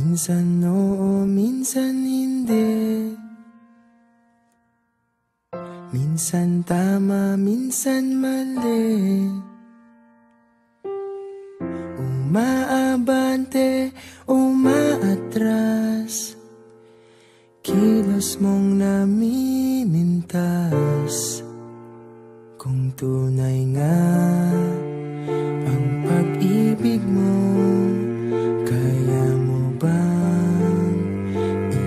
Minsan oo, minsan hindi. Minsan tama, minsan mali. Umaabante, umaatras. Kilos mong namimintas. Kung tunay nga ang pag-ibig mo, kaya mo bang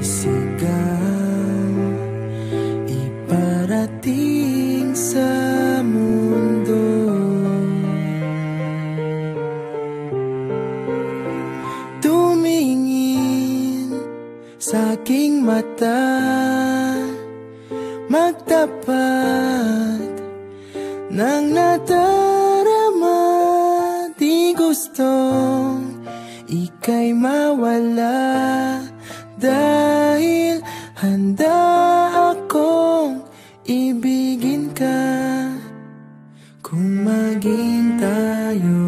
isigaw, iparating sa mundo? Tumingin sa aking mata, magtapat ng nadarama. Di gustong ika'y mawala, dahil handa akong ibigin ka. Kung maging tayo,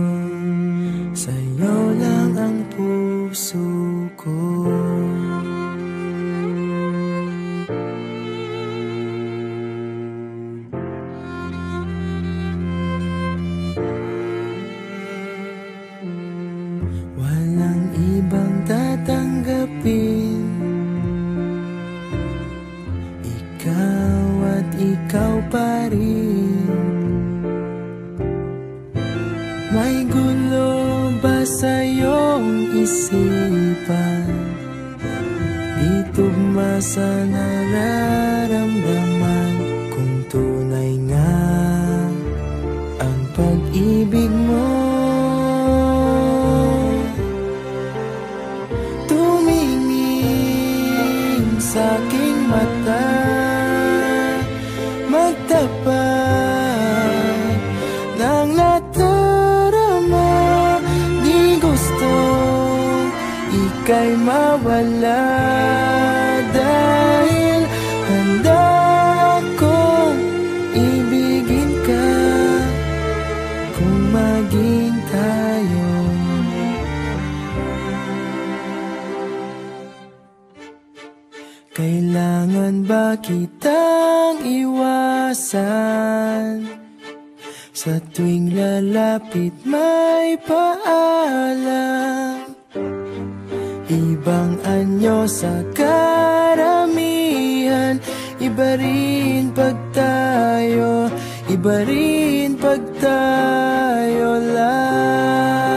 sa'yo lang ang puso ko. Walang ibang tatanggapin, ikaw at ikaw pa rin. May gulo ba sa iyong isipan? Di tugma sa nararamdaman. Kung tunay nga ang pag-ibig mo, tumingin sa aking mata, magtapat ng nadarama. Di gusto ika'y mawala, dahil handa akong ibigin ka. Kung maging tayo, kailangan ba kitang iwasan? Sa tuwing lalapit may paalam, ibang anyo sa karamihan. Iba rin pag tayo, iba rin pag tayo lang.